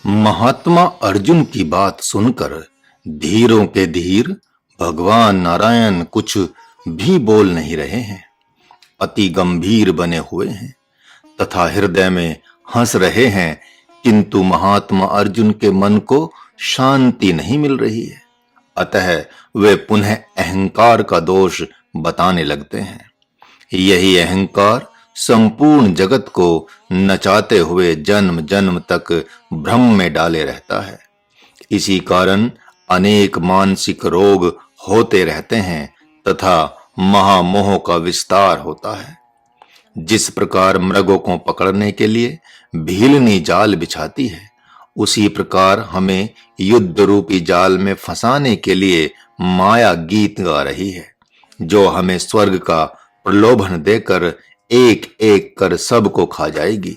महात्मा अर्जुन की बात सुनकर धीरों के धीर भगवान नारायण कुछ भी बोल नहीं रहे हैं। अति गंभीर बने हुए हैं तथा हृदय में हंस रहे हैं, किंतु महात्मा अर्जुन के मन को शांति नहीं मिल रही है। अतः वे पुनः अहंकार का दोष बताने लगते हैं। यही अहंकार संपूर्ण जगत को नचाते हुए जन्म जन्म तक भ्रम में डाले रहता है। इसी कारण अनेक मानसिक रोग होते रहते हैं तथा महामोह का विस्तार होता है। जिस प्रकार मृगों को पकड़ने के लिए भीलनी जाल बिछाती है, उसी प्रकार हमें युद्ध रूपी जाल में फंसाने के लिए माया गीत गा रही है, जो हमें स्वर्ग का प्रलोभन देकर एक एक कर सबको खा जाएगी।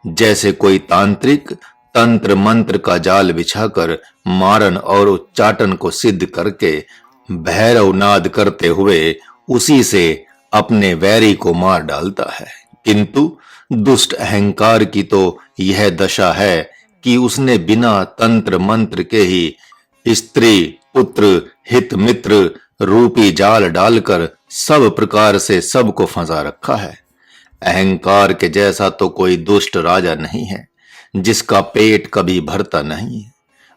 जैसे कोई तांत्रिक तंत्र मंत्र का जाल बिछाकर मारन और उच्चाटन को सिद्ध करके भैरव नाद करते हुए उसी से अपने वैरी को मार डालता है, किंतु दुष्ट अहंकार की तो यह दशा है कि उसने बिना तंत्र मंत्र के ही स्त्री पुत्र हित मित्र रूपी जाल डालकर सब प्रकार से सबको फंसा रखा है। अहंकार के जैसा तो कोई दुष्ट राजा नहीं है जिसका पेट कभी भरता नहीं है।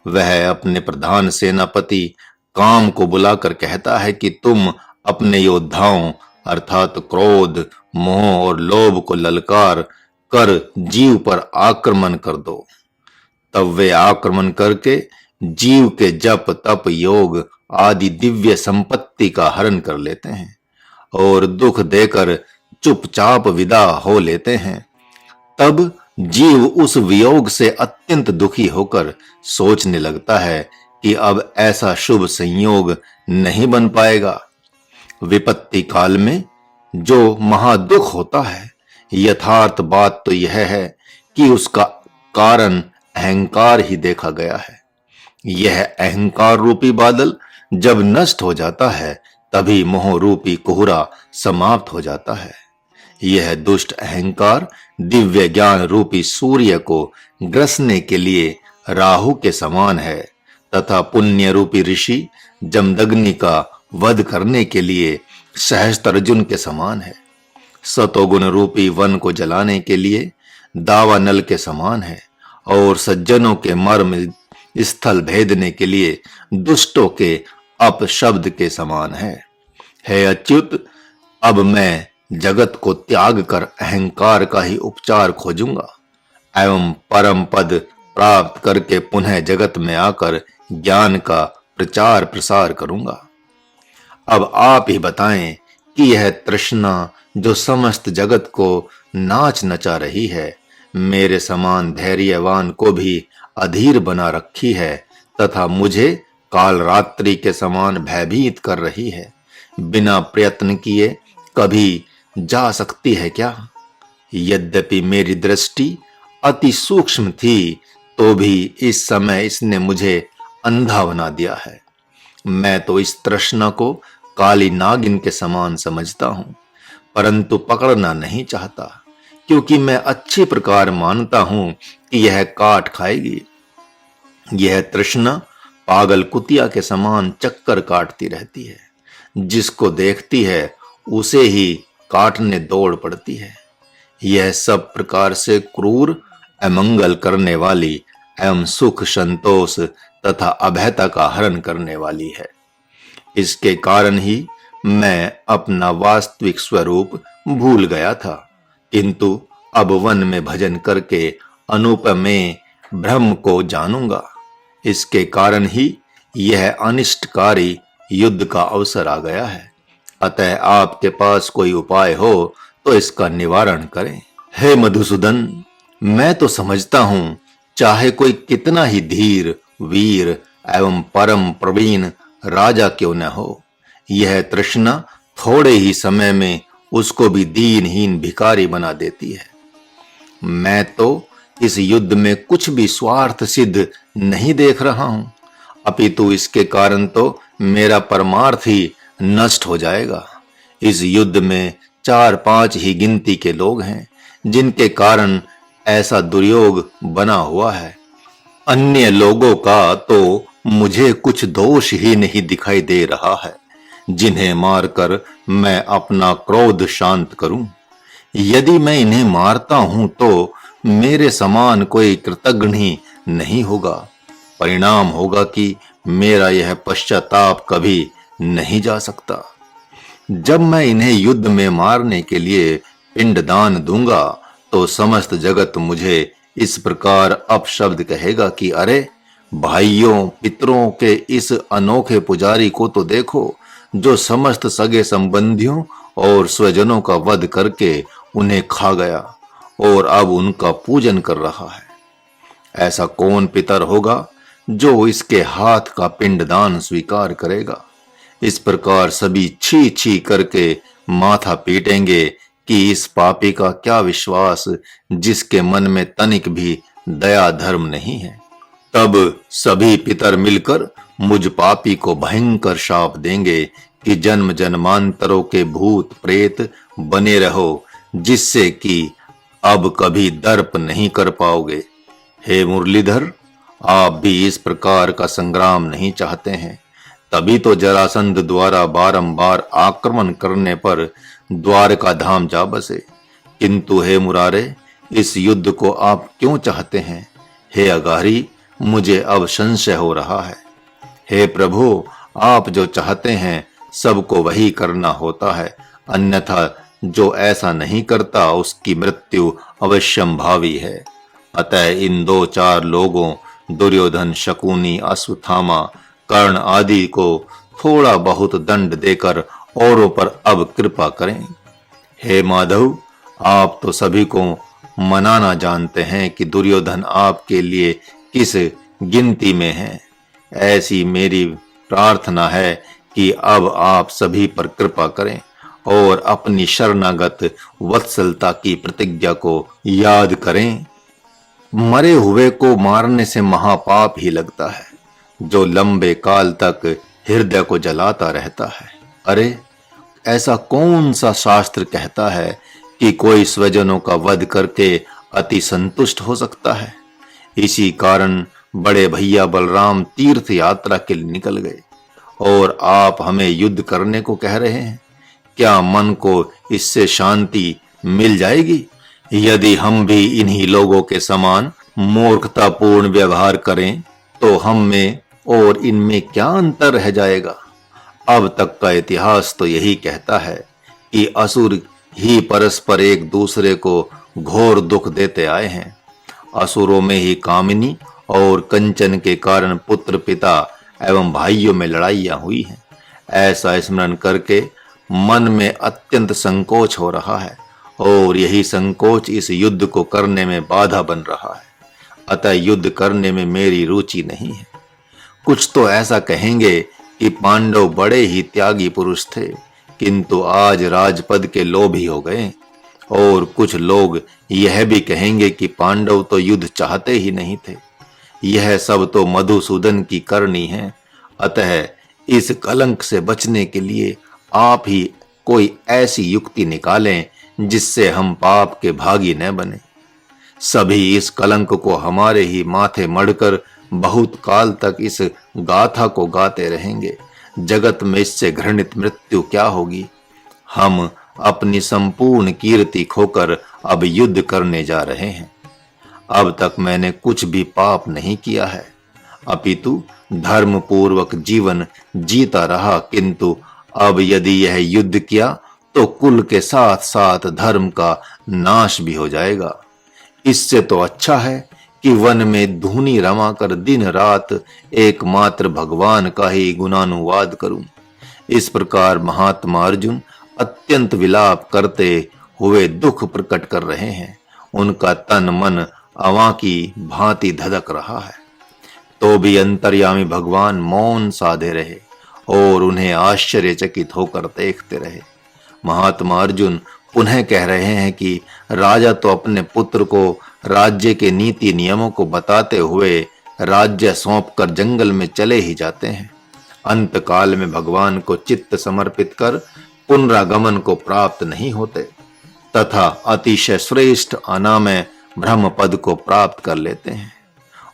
वह अपने प्रधान सेनापति काम को बुलाकर कहता है कि तुम अपने योद्धाओं अर्थात क्रोध मोह और लोभ को ललकार कर जीव पर आक्रमण कर दो। तब वे आक्रमण करके जीव के जप तप योग आदि दिव्य संपत्ति का हरण कर लेते हैं और दुख देकर चुपचाप विदा हो लेते हैं। तब जीव उस वियोग से अत्यंत दुखी होकर सोचने लगता है कि अब ऐसा शुभ संयोग नहीं बन पाएगा। विपत्ति काल में जो महादुख होता है, यथार्थ बात तो यह है कि उसका कारण अहंकार ही देखा गया है। यह अहंकार रूपी बादल जब नष्ट हो जाता है, तभी मोह रूपी कोहरा समाप्त हो जाता है। यह दुष्ट अहंकार दिव्य ज्ञान रूपी सूर्य को ग्रसने के लिए राहु के समान है तथा पुण्य रूपी ऋषि जमदग्नि का वध करने के लिए सहस्त्रार्जुन के समान है। सतोगुण रूपी वन को जलाने के लिए दावानल के समान है और सज्जनों के मर्म स्थल भेदने के लिए दुष्टों के अपशब्द के समान है। हे अच्युत, अब मैं जगत को त्याग कर अहंकार का ही उपचार खोजूंगा एवं परम पद प्राप्त करके पुनः जगत में आकर ज्ञान का प्रचार प्रसार करूंगा। अब आप ही बताएं कि यह तृष्णा जो समस्त जगत को नाच नचा रही है, मेरे समान धैर्यवान को भी अधीर बना रखी है तथा मुझे काल रात्रि के समान भयभीत कर रही है, बिना प्रयत्न किए कभी जा सकती है क्या? यद्यपि मेरी दृष्टि अति सूक्ष्म थी, तो भी इस समय इसने मुझे अंधा बना दिया है। मैं तो इस तृष्णा को काली नागिन के समान समझता हूं, परंतु पकड़ना नहीं चाहता, क्योंकि मैं अच्छी प्रकार मानता हूं कि यह काट खाएगी। यह तृष्णा पागल कुतिया के समान चक्कर काटती रहती है, जिसको देखती है उसे ही काटने दौड़ पड़ती है। यह सब प्रकार से क्रूर अमंगल करने वाली एवं सुख संतोष तथा अभयता का हरण करने वाली है। इसके कारण ही मैं अपना वास्तविक स्वरूप भूल गया था, किंतु अब वन में भजन करके अनुपमेय ब्रह्म को जानूंगा। इसके कारण ही यह अनिष्टकारी युद्ध का अवसर आ गया है। अतः आपके पास कोई उपाय हो तो इसका निवारण करें। हे मधुसूदन, मैं तो समझता हूं चाहे कोई कितना ही धीर वीर एवं परम प्रवीण राजा क्यों न हो, यह तृष्णा थोड़े ही समय में उसको भी दीनहीन भिखारी बना देती है। मैं तो इस युद्ध में कुछ भी स्वार्थ सिद्ध नहीं देख रहा हूं, अपितु इसके कारण तो मेरा परमार्थ ही नष्ट हो जाएगा। इस युद्ध में 4-5 ही गिनती के लोग हैं जिनके कारण ऐसा दुर्योग बना हुआ है। अन्य लोगों का तो मुझे कुछ दोष ही नहीं दिखाई दे रहा है जिन्हें मारकर मैं अपना क्रोध शांत करूं। यदि मैं इन्हें मारता हूं तो मेरे समान कोई कृतघ्न नहीं होगा। परिणाम होगा कि मेरा यह पश्चाताप कभी नहीं जा सकता। जब मैं इन्हें युद्ध में मारने के लिए पिंडदान दूंगा तो समस्त जगत मुझे इस प्रकार अपशब्द कहेगा कि अरे भाइयों पितरों के इस अनोखे पुजारी को तो देखो, जो समस्त सगे संबंधियों और स्वजनों का वध करके उन्हें खा गया और अब उनका पूजन कर रहा है। ऐसा कौन पितर होगा जो इसके हाथ का पिंडदान स्वीकार करेगा। इस प्रकार सभी छी छी करके माथा पीटेंगे कि इस पापी का क्या विश्वास जिसके मन में तनिक भी दया धर्म नहीं है। तब सभी पितर मिलकर मुझ पापी को भयंकर शाप देंगे कि जन्म जन्मांतरों के भूत प्रेत बने रहो, जिससे कि अब कभी दर्प नहीं कर पाओगे। हे मुरलीधर, आप भी इस प्रकार का संग्राम नहीं चाहते हैं, तभी तो जरासंध द्वारा बारंबार आक्रमण करने पर द्वारका धाम जा बसे। किंतु हे मुरारे, इस युद्ध को आप क्यों चाहते हैं? हे अगारी, मुझे अब संशय हो रहा है। हे प्रभु, आप जो चाहते हैं सबको वही करना होता है, अन्यथा जो ऐसा नहीं करता उसकी मृत्यु अवश्यंभावी है। अतः इन 2-4 लोगों दुर्योधन, शकुनी, अश्वत्थामा, कर्ण आदि को थोड़ा बहुत दंड देकर औरों पर अब कृपा करें। हे माधव, आप तो सभी को मनाना जानते हैं कि दुर्योधन आपके लिए किस गिनती में है। ऐसी मेरी प्रार्थना है कि अब आप सभी पर कृपा करें और अपनी शरणागत वत्सलता की प्रतिज्ञा को याद करें। मरे हुए को मारने से महापाप ही लगता है, जो लंबे काल तक हृदय को जलाता रहता है। अरे, ऐसा कौन सा शास्त्र कहता है कि कोई स्वजनों का वध करके अति संतुष्ट हो सकता है? इसी कारण बड़े भैया बलराम तीर्थ यात्रा के लिए निकल गए और आप हमें युद्ध करने को कह रहे हैं। क्या मन को इससे शांति मिल जाएगी? यदि हम भी इन्हीं लोगों के समान मूर्खतापूर्ण व्यवहार करें तो हम में और इनमें क्या अंतर रह जाएगा? अब तक का इतिहास तो यही कहता है कि असुर ही परस्पर एक दूसरे को घोर दुख देते आए हैं। असुरों में ही कामिनी और कंचन के कारण पुत्र पिता एवं भाइयों में लड़ाइयां हुई हैं। ऐसा स्मरण करके मन में अत्यंत संकोच हो रहा है और यही संकोच इस युद्ध को करने में बाधा बन रहा है। अतः युद्ध करने में मेरी रुचि नहीं है। कुछ तो ऐसा कहेंगे कि पांडव बड़े ही त्यागी पुरुष थे, किंतु आज राजपद के लोभी हो गए, और कुछ लोग यह भी कहेंगे कि पांडव तो युद्ध चाहते ही नहीं थे। यह सब तो मधुसूदन की करनी है। अतः इस कलंक से बचने के लिए आप ही कोई ऐसी युक्ति निकालें जिससे हम पाप के भागी न बने। सभी इस कलंक को हमारे ही माथे मढ़कर बहुत काल तक इस गाथा को गाते रहेंगे। जगत में इससे घृणित मृत्यु क्या होगी? हम अपनी संपूर्ण कीर्ति खोकर अब युद्ध करने जा रहे हैं। अब तक मैंने कुछ भी पाप नहीं किया है, अपितु धर्म पूर्वक जीवन जीता रहा, किंतु अब यदि यह युद्ध किया तो कुल के साथ साथ धर्म का नाश भी हो जाएगा। इससे तो अच्छा है कि वन में धूनी रमाकर दिन रात एकमात्र भगवान का ही गुणानुवाद करूं। इस प्रकार महात्मा अर्जुन अत्यंत विलाप करते हुए दुख प्रकट कर रहे हैं। उनका तन मन अवां की भांति धधक रहा है। तो भी अंतर्यामी भगवान मौन साधे रहे और उन्हें आश्चर्यचकित होकर देखते रहे। महात्मा अर्जुन पुनः कह रहे हैं कि राजा तो अपने पुत्र को राज्य के नीति नियमों को बताते हुए राज्य सौंपकर जंगल में चले ही जाते हैं। अंत काल में भगवान को चित्त समर्पित कर पुनरागमन को प्राप्त नहीं होते तथा अतिशय श्रेष्ठ अनामय ब्रह्म पद को प्राप्त कर लेते हैं।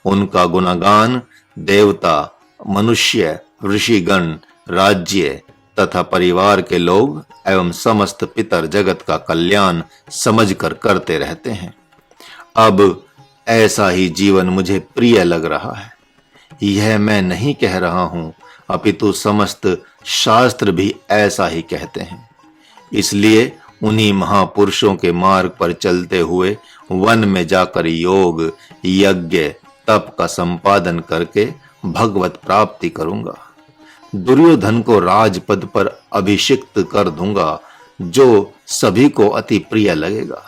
उनका गुणगान देवता, मनुष्य, ऋषिगण, राज्य तथा परिवार के लोग एवं समस्त पितर जगत का कल्याण समझकर करते रहते हैं। अब ऐसा ही जीवन मुझे प्रिय लग रहा है। यह मैं नहीं कह रहा हूं, अपितु समस्त शास्त्र भी ऐसा ही कहते हैं। इसलिए उन्हीं महापुरुषों के मार्ग पर चलते हुए वन में जाकर योग, यज्ञ, तप का संपादन करके भगवत प्राप्ति करूंगा। दुर्योधन को राजपद पर अभिषिक्त कर दूंगा, जो सभी को अति प्रिय लगेगा।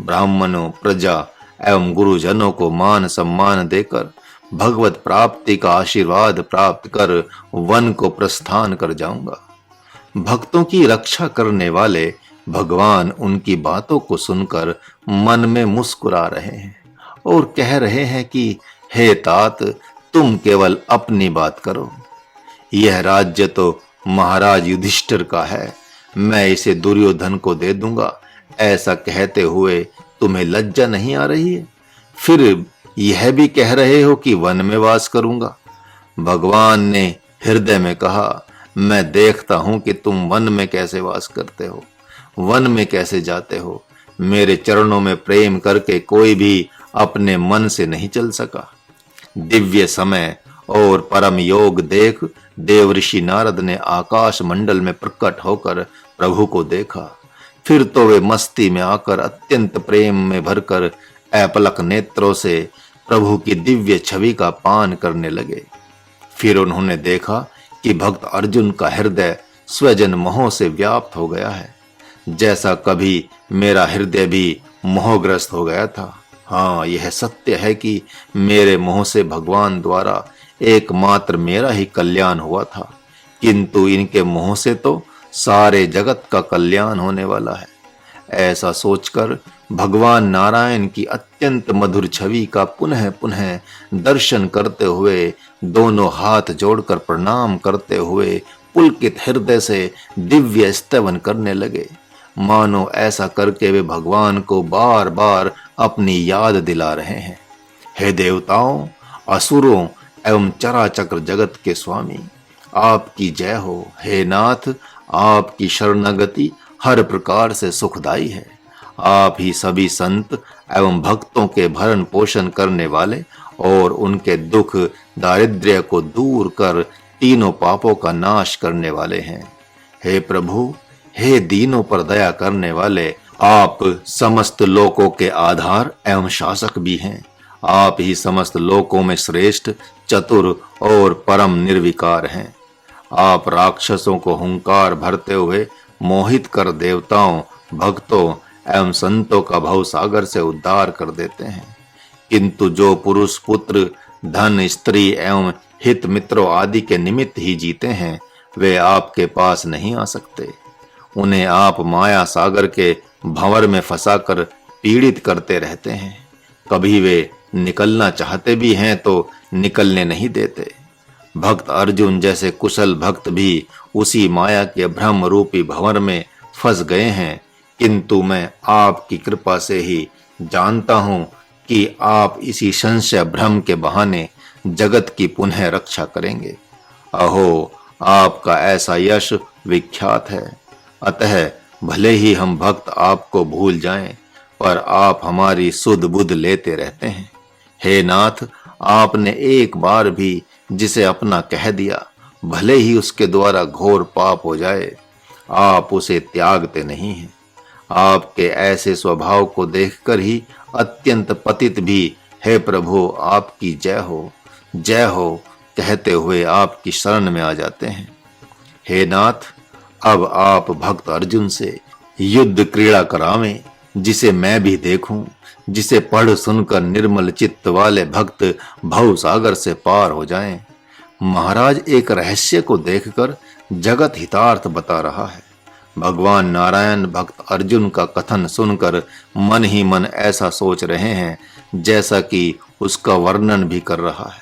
ब्राह्मणों, प्रजा एवं गुरुजनों को मान सम्मान देकर भगवत प्राप्ति का आशीर्वाद प्राप्त कर वन को प्रस्थान कर जाऊंगा। भक्तों की रक्षा करने वाले भगवान उनकी बातों को सुनकर मन में मुस्कुरा रहे हैं और कह रहे हैं कि हे तात, तुम केवल अपनी बात करो। यह राज्य तो महाराज युधिष्ठिर का है, मैं इसे दुर्योधन को दे दूंगा। ऐसा कहते हुए तुम्हें लज्जा नहीं आ रही है? फिर यह भी कह रहे हो कि वन में वास करूंगा। भगवान ने हृदय में कहा, मैं देखता हूं कि तुम वन में कैसे वास करते हो, वन में कैसे जाते हो। मेरे चरणों में प्रेम करके कोई भी अपने मन से नहीं चल सका। दिव्य समय और परम योग देख देवऋषि नारद ने आकाश मंडल में प्रकट होकर प्रभु को देखा। फिर तो वे मस्ती में आकर अत्यंत प्रेम में भरकर अपलक नेत्रों से प्रभु की दिव्य छवि का पान करने लगे। फिर उन्होंने देखा कि भक्त अर्जुन का हृदय स्वजन मोह से व्याप्त हो गया है, जैसा कभी मेरा हृदय भी मोहग्रस्त हो गया था। हाँ, यह सत्य है कि मेरे मोह से भगवान द्वारा एकमात्र मेरा ही कल्याण हुआ था, किंतु इनके मोह से तो सारे जगत का कल्याण होने वाला है। ऐसा सोचकर भगवान नारायण की अत्यंत मधुर छवि का पुनः पुनः दर्शन करते हुए दोनों हाथ जोड़कर प्रणाम करते हुए पुलकित हृदय से दिव्य स्तवन करने लगे, मानो ऐसा करके वे भगवान को बार बार अपनी याद दिला रहे हैं। हे देवताओं, असुरों एवं चराचक्र जगत के स्वामी, आपकी जय हो। हे नाथ, आपकी शरणागति हर प्रकार से सुखदाई है। आप ही सभी संत एवं भक्तों के भरण पोषण करने वाले और उनके दुख दारिद्र्य को दूर कर तीनों पापों का नाश करने वाले हैं। हे प्रभु, हे दीनों पर दया करने वाले, आप समस्त लोकों के आधार एवं शासक भी हैं। आप ही समस्त लोकों में श्रेष्ठ, चतुर और परम निर्विकार हैं। आप राक्षसों को हुंकार भरते हुए मोहित कर देवताओं, भक्तों एवं संतों का भवसागर से उद्धार कर देते हैं। किंतु जो पुरुष पुत्र, धन, स्त्री एवं हित मित्रों आदि के निमित्त ही जीते हैं, वे आपके पास नहीं आ सकते। उन्हें आप माया सागर के भंवर में फंसाकर पीड़ित करते रहते हैं। कभी वे निकलना चाहते भी हैं तो निकलने नहीं देते। भक्त अर्जुन जैसे कुशल भक्त भी उसी माया के भ्रम रूपी भंवर में फंस गए हैं, किंतु मैं आपकी कृपा से ही जानता हूं कि आप इसी संशय भ्रम के बहाने जगत की पुनः रक्षा करेंगे। अहो, आपका ऐसा यश विख्यात है। अतः भले ही हम भक्त आपको भूल जाएं, पर आप हमारी सुध बुध लेते रहते हैं। हे नाथ, आपने एक बार भी जिसे अपना कह दिया, भले ही उसके द्वारा घोर पाप हो जाए, आप उसे त्यागते नहीं हैं। आपके ऐसे स्वभाव को देखकर ही अत्यंत पतित भी हे प्रभु आपकी जय हो कहते हुए आपकी शरण में आ जाते हैं। हे नाथ, अब आप भक्त अर्जुन से युद्ध क्रीड़ा करावें, जिसे मैं भी देखूं, जिसे पढ़ सुनकर निर्मल चित्त वाले भक्त भव सागर से पार हो जाएं। महाराज एक रहस्य को देखकर जगत हितार्थ बता रहा है। भगवान नारायण भक्त अर्जुन का कथन सुनकर मन ही मन ऐसा सोच रहे हैं जैसा कि उसका वर्णन भी कर रहा है।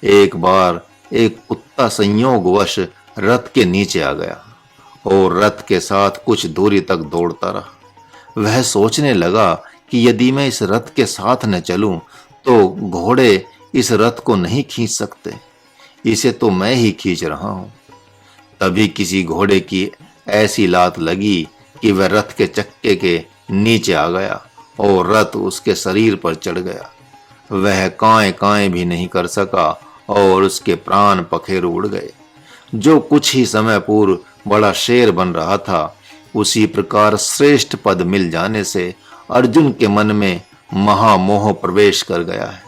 एक बार एक कुत्ता संयोगवश रथ के नीचे आ गया और रथ के साथ कुछ दूरी तक दौड़ता रहा। वह सोचने लगा कि यदि मैं इस रथ के साथ न चलूं तो घोड़े इस रथ को नहीं खींच सकते, इसे तो मैं ही खींच रहा हूं। तभी किसी घोड़े की ऐसी लात लगी कि वह रथ के चक्के के नीचे आ गया और रथ उसके शरीर पर चढ़ गया। वह कांय कांय भी नहीं कर सका और उसके प्राण पखेरु उड़ गए। जो कुछ ही समय पूर्व बड़ा शेर बन रहा था, उसी प्रकार श्रेष्ठ पद मिल जाने से अर्जुन के मन में महामोह प्रवेश कर गया है।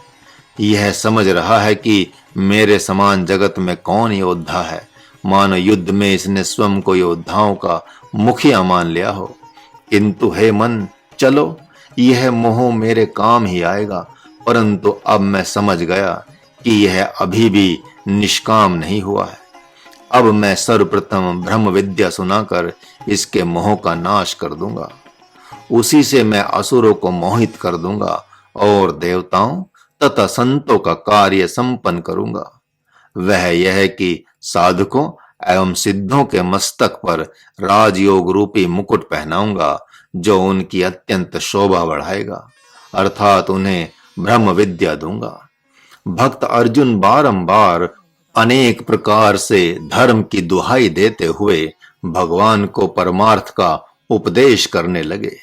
यह समझ रहा है कि मेरे समान जगत में कौन योद्धा है, मानो युद्ध में इसने स्वयं को योद्धाओं का मुखिया मान लिया हो। किंतु हे मन, चलो, यह मोह मेरे काम ही आएगा, परंतु अब मैं समझ गया कि यह अभी भी निष्काम नहीं हुआ है। अब मैं सर्वप्रथम ब्रह्म विद्या सुनाकर इसके मोह का नाश कर दूंगा। उसी से मैं असुरों को मोहित कर दूंगा और देवताओं तथा संतों का कार्य संपन्न करूंगा। वह यह कि साधकों एवं सिद्धों के मस्तक पर राजयोग रूपी मुकुट पहनाऊंगा, जो उनकी अत्यंत शोभा बढ़ाएगा, अर्थात उन्हें ब्रह्म विद्या दूंगा। भक्त अर्जुन बारंबार अनेक प्रकार से धर्म की दुहाई देते हुए भगवान को परमार्थ का उपदेश करने लगे।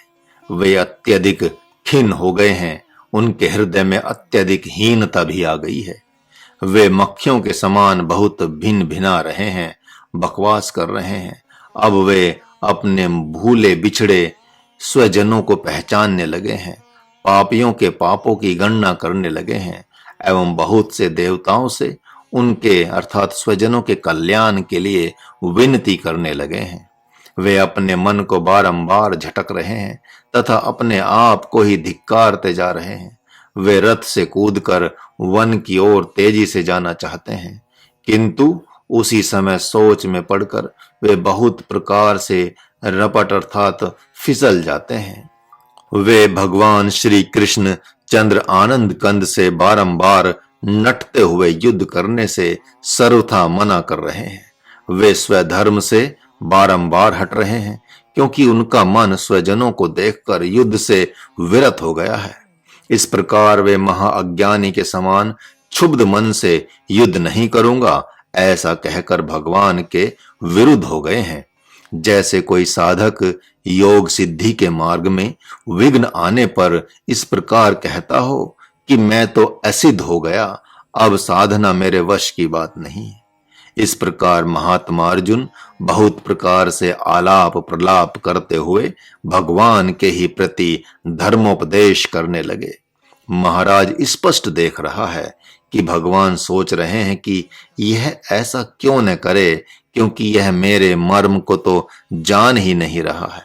वे अत्यधिक खिन्न हो गए हैं, उनके हृदय में अत्यधिक हीनता भी आ गई है। वे मक्खियों के समान बहुत भिन्न भिना रहे हैं, बकवास कर रहे हैं। अब वे अपने भूले बिछड़े स्वजनों को पहचानने लगे हैं, पापियों के पापों की गणना करने लगे हैं एवं बहुत से देवताओं से उनके अर्थात स्वजनों के कल्याण के लिए विनती करने लगे हैं। वे अपने मन को बारंबार झटक रहे हैं तथा अपने आप को ही धिक्कारते जा रहे हैं। वे रथ से कूदकर वन की ओर तेजी से जाना चाहते हैं, किंतु उसी समय सोच में पड़कर वे बहुत प्रकार से रपट अर्थात फिसल जाते हैं। वे भगवान श्री कृष्ण चंद्र आनंद कंद से बारंबार नटते हुए युद्ध करने से सर्वथा मना कर रहे हैं। वे स्वधर्म से बारंबार हट रहे हैं, क्योंकि उनका मन स्वजनों को देखकर युद्ध से विरत हो गया है। इस प्रकार वे महाअज्ञानी के समान क्षुब्ध मन से युद्ध नहीं करूंगा ऐसा कहकर भगवान के विरुद्ध हो गए हैं। जैसे कोई साधक योग सिद्धि के मार्ग में विघ्न आने पर इस प्रकार कहता हो कि मैं तो असिद्ध हो गया, अब साधना मेरे वश की बात नहीं। इस प्रकार महात्मा अर्जुन बहुत प्रकार से आलाप प्रलाप करते हुए भगवान के ही प्रति धर्मोपदेश करने लगे। महाराज स्पष्ट देख रहा है कि भगवान सोच रहे हैं कि यह ऐसा क्यों न करे, क्योंकि यह मेरे मर्म को तो जान ही नहीं रहा है।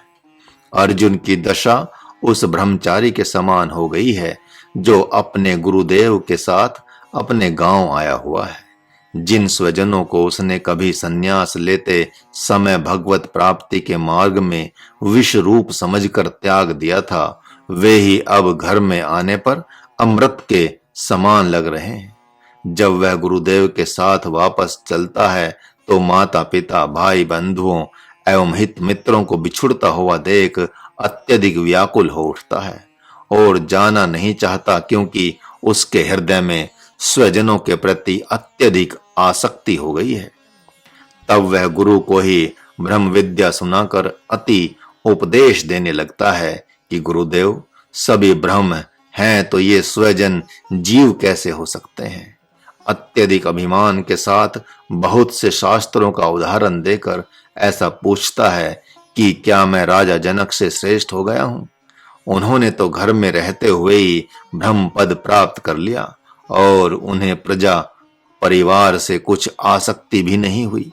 अर्जुन की दशा उस ब्रह्मचारी के समान हो गई है जो अपने गुरुदेव के साथ अपने गांव आया हुआ है। जिन स्वजनों को उसने कभी संन्यास लेते समय भगवत प्राप्ति के मार्ग में विष रूप समझकर त्याग दिया था, वे ही अब घर में आने पर अमृत के समान लग रहे हैं। जब वह गुरुदेव के साथ वापस चलता है तो माता पिता भाई बंधुओं एवं हित मित्रों को बिछुड़ता हुआ देख अत्यधिक व्याकुल हो उठता है और जाना नहीं चाहता, क्योंकि उसके हृदय में स्वजनों के प्रति अत्यधिक आसक्ति हो गई है। तब वह गुरु को ही ब्रह्म विद्या सुनाकर अति उपदेश देने लगता है कि गुरुदेव, सभी ब्रह्म हैं तो ये स्वजन जीव कैसे हो सकते हैं। अत्यधिक अभिमान के साथ बहुत से शास्त्रों का उदाहरण देकर ऐसा पूछता है कि क्या मैं राजा जनक से श्रेष्ठ हो गया हूं? उन्होंने तो घर में रहते हुए ही ब्रह्म पद प्राप्त कर लिया और उन्हें प्रजा परिवार से कुछ आसक्ति भी नहीं हुई।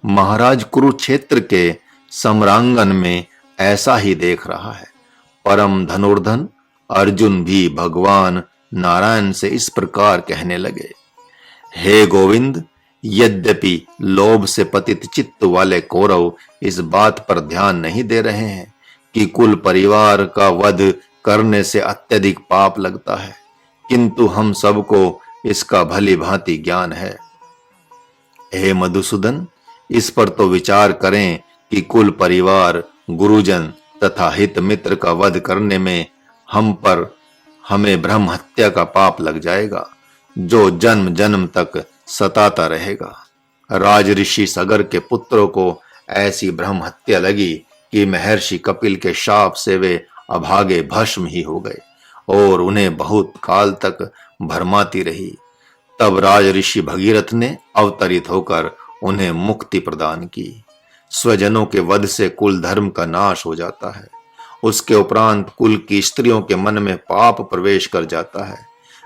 महाराज कुरुक्षेत्र के सम्रांगण में ऐसा ही देख रहा है। परम धनुर्धन अर्जुन भी भगवान नारायण से इस प्रकार कहने लगे, हे गोविंद, यद्यपि लोभ से पतित चित्त वाले कौरव इस बात पर ध्यान नहीं दे रहे हैं कि कुल परिवार का वध करने से अत्यधिक पाप लगता है, किंतु हम सबको इसका भली भांति ज्ञान है। हे मधुसूदन, इस पर तो विचार करें कि कुल परिवार, गुरुजन तथा हित मित्र का वध करने में हमें ब्रह्म हत्या का पाप लग जाएगा। जो जन्म जन्म तक सताता रहेगा। राज ऋषि सगर के पुत्रों को ऐसी ब्रह्म हत्या लगी कि महर्षि कपिल के शाप से वे अभागे भस्म ही हो गए और उन्हें बहुत काल तक भरमाती रही। तब राज ऋषि भगीरथ ने अवतरित होकर उन्हें मुक्ति प्रदान की। स्वजनों के वध से कुल धर्म का नाश हो जाता है। उसके उपरांत कुल की स्त्रियों के मन में पाप प्रवेश कर जाता है।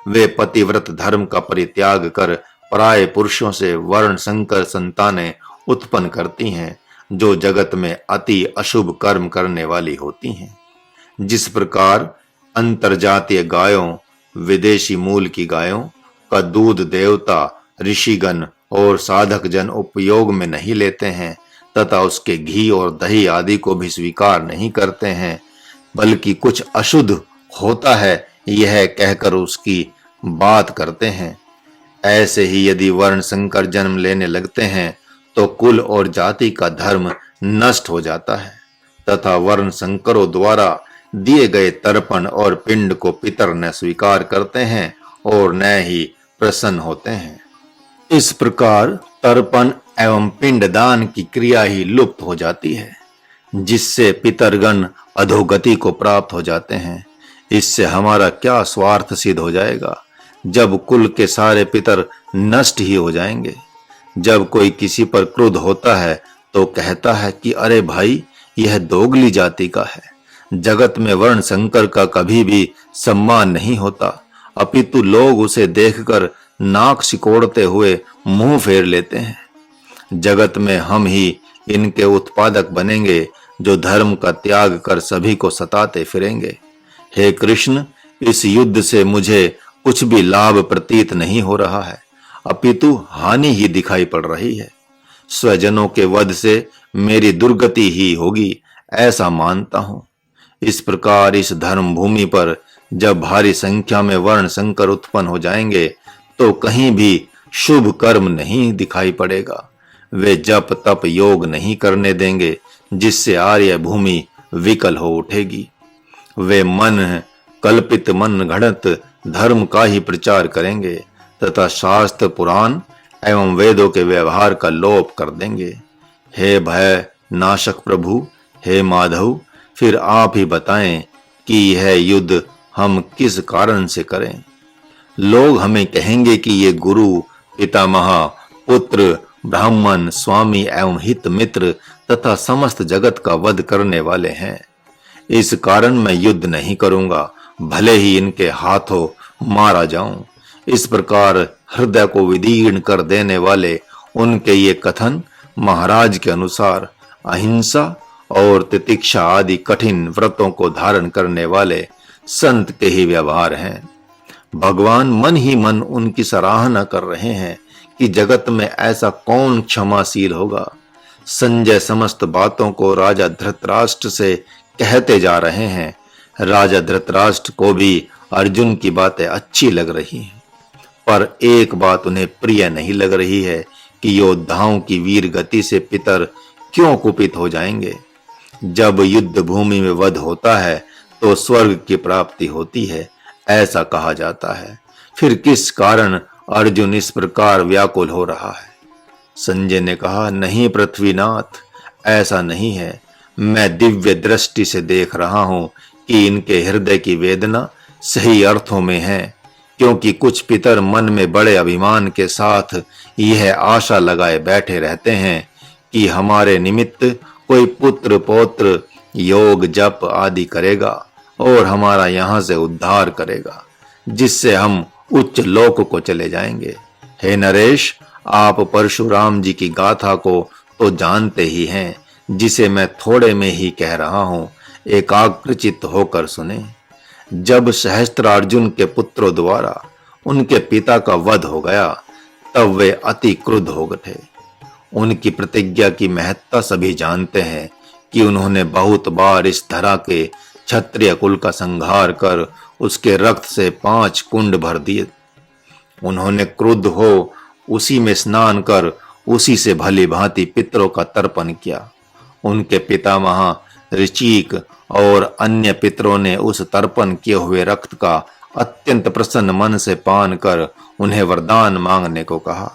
वे पतिव्रत धर्म का परित्याग कर पराये पुरुषों से वर्ण संकर संतानें उत्पन्न करती हैं, जो जगत में अति अशुभ कर्म करने वाली होती हैं। जिस प्रकार अंतरजातीय गायों, विदेशी मूल की गायों का दूध देवता, ऋषिगण और साधक जन उपयोग में नहीं लेते हैं तथा उसके घी और दही आदि को भी स्वीकार नहीं करते हैं, बल्कि कुछ अशुद्ध होता है यह कहकर उसकी बात करते हैं, ऐसे ही यदि वर्ण संकर जन्म लेने लगते हैं तो कुल और जाति का धर्म नष्ट हो जाता है तथा वर्ण संकरों द्वारा दिए गए तर्पण और पिंड को पितर न स्वीकार करते हैं और न ही प्रसन्न होते हैं। इस प्रकार तर्पण एवं पिंडदान की क्रिया ही लुप्त हो जाती है, जिससे पितरगण अधोगति को प्राप्त हो जाते हैं। इससे हमारा क्या स्वार्थ सिद्ध हो जाएगा, जब कुल के सारे पितर नष्ट ही हो जाएंगे। जब कोई किसी पर क्रोध होता है तो कहता है कि अरे भाई, यह दोगली जाति का है। जगत में वर्ण संकर का कभी भी सम्मान नहीं होता, अपितु लोग उसे देखकर नाक सिकोड़ते हुए मुंह फेर लेते हैं। जगत में हम ही इनके उत्पादक बनेंगे, जो धर्म का त्याग कर सभी को सताते फिरेंगे। हे कृष्ण, इस युद्ध से मुझे कुछ भी लाभ प्रतीत नहीं हो रहा है, अपितु हानि ही दिखाई पड़ रही है। स्वजनों के वध से मेरी दुर्गति ही होगी, ऐसा मानता हूं। इस प्रकार इस धर्म भूमि पर जब भारी संख्या में वर्ण संकर उत्पन्न हो जाएंगे तो कहीं भी शुभ कर्म नहीं दिखाई पड़ेगा। वे जप तप योग नहीं करने देंगे, जिससे आर्य भूमि विकल हो उठेगी। वे मन कल्पित मन घड़त धर्म का ही प्रचार करेंगे तथा शास्त्र पुराण एवं वेदों के व्यवहार का लोप कर देंगे। हे भय नाशक प्रभु, हे माधव, फिर आप ही बताएं कि यह युद्ध हम किस कारण से करें। लोग हमें कहेंगे कि ये गुरु, पितामह, पुत्र, ब्राह्मण, स्वामी एवं हित मित्र तथा समस्त जगत का वध करने वाले हैं। इस कारण मैं युद्ध नहीं करूंगा, भले ही इनके हाथों मारा जाऊं। इस प्रकार हृदय को विदीर्ण कर देने वाले उनके ये कथन महाराज के अनुसार अहिंसा और तितिक्षा आदि कठिन व्रतों को धारण करने वाले संत के ही व्यवहार हैं। भगवान मन ही मन उनकी सराहना कर रहे हैं कि जगत में ऐसा कौन क्षमाशील होगा। संजय समस्त बातों को राजा धृतराष्ट्र से कहते जा रहे हैं। राजा धृतराष्ट्र को भी अर्जुन की बातें अच्छी लग रही हैं, पर एक बात उन्हें प्रिय नहीं लग रही है कि योद्धाओं की वीर गति से पितर क्यों कुपित हो जाएंगे। जब युद्ध भूमि में वध होता है तो स्वर्ग की प्राप्ति होती है, ऐसा कहा जाता है। फिर किस कारण अर्जुन इस प्रकार व्याकुल हो रहा है? संजय ने कहा, नहीं पृथ्वीनाथ, ऐसा नहीं है। मैं दिव्य दृष्टि से देख रहा हूं कि इनके हृदय की वेदना सही अर्थों में है, क्योंकि कुछ पितर मन में बड़े अभिमान के साथ यह आशा लगाए बैठे रहते हैं कि हमारे निमित्त कोई पुत्र पौत्र योग जप आदि करेगा और हमारा यहां से उद्धार करेगा, जिससे हम उच्च लोक को चले जाएंगे। हे नरेश, आप परशुराम जी की गाथा को तो जानते ही हैं, जिसे मैं थोड़े में ही कह रहा हूं, एकाग्रचित्त होकर सुने। जब सहस्त्रार्जुन के पुत्रों द्वारा उनके पिता का वध हो गया, तब वे अति क्रुद्ध हो गए। उनकी प्रतिज्ञा की महत्ता सभी जानते हैं कि उन्होंने बहुत बार इस धरा के क्षत्रिय कुल का संहार कर उसके रक्त से 5 कुंड भर दिए। उन्होंने क्रुद्ध हो उसी में स्नान कर उसी से भली भांति पितरों का तर्पण किया। उनके पितामह ऋचिक और अन्य पितरों ने उस तर्पण किए हुए रक्त का अत्यंत प्रसन्न मन से पान कर उन्हें वरदान मांगने को कहा।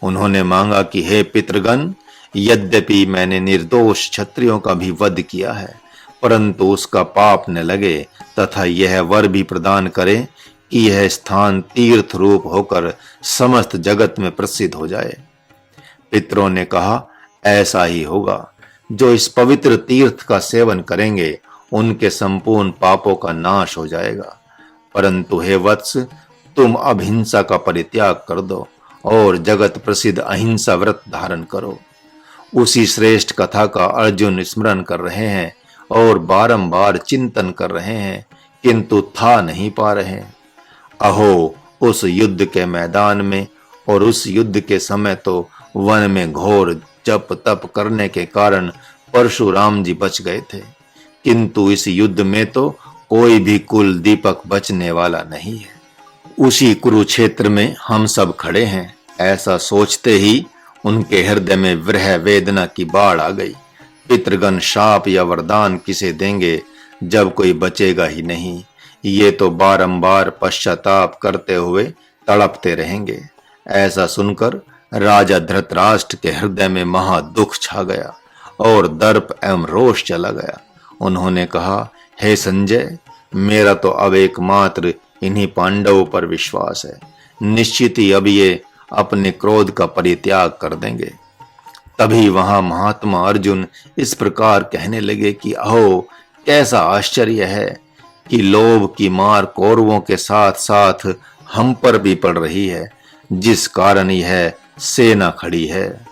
उन्होंने मांगा कि हे पितृगण, यद्यपि मैंने निर्दोष क्षत्रियों का भी वध किया है, परंतु उसका पाप न लगे तथा यह वर भी प्रदान करे कि यह स्थान तीर्थ रूप होकर समस्त जगत में प्रसिद्ध हो जाए। पितरों ने कहा, ऐसा ही होगा। जो इस पवित्र तीर्थ का सेवन करेंगे उनके संपूर्ण पापों का नाश हो जाएगा। परंतु हे वत्स, तुम अब हिंसा का परित्याग कर दो और जगत प्रसिद्ध अहिंसा व्रत धारण करो। उसी श्रेष्ठ कथा का अर्जुन स्मरण कर रहे हैं और बारंबार चिंतन कर रहे हैं, किंतु था नहीं पा रहे। अहो, उस युद्ध के मैदान में और उस युद्ध के समय तो वन में घोर जप तप करने के कारण परशुराम जी बच गए थे, किंतु इस युद्ध में तो कोई भी कुल दीपक बचने वाला नहीं है। उसी कुरुक्षेत्र में हम सब खड़े हैं, ऐसा सोचते ही उनके हृदय में विरह वेदना की बाढ़ आ गई। पितृगण शाप या वरदान किसे देंगे जब कोई बचेगा ही नहीं। ये तो बारंबार पश्चाताप करते हुए तड़पते रहेंगे। ऐसा सुनकर राजा धृतराष्ट्र के हृदय में महा दुख छा गया और दर्प एवं रोष चला गया। उन्होंने कहा, हे संजय, मेरा तो अब एकमात्र इन्हीं पांडवों पर विश्वास है। निश्चित ही अब ये अपने क्रोध का परित्याग कर देंगे। तभी वहां महात्मा अर्जुन इस प्रकार कहने लगे कि अहो, कैसा आश्चर्य है कि लोभ की मार कौरवों के साथ साथ हम पर भी पड़ रही है, जिस कारण यह सेना खड़ी है।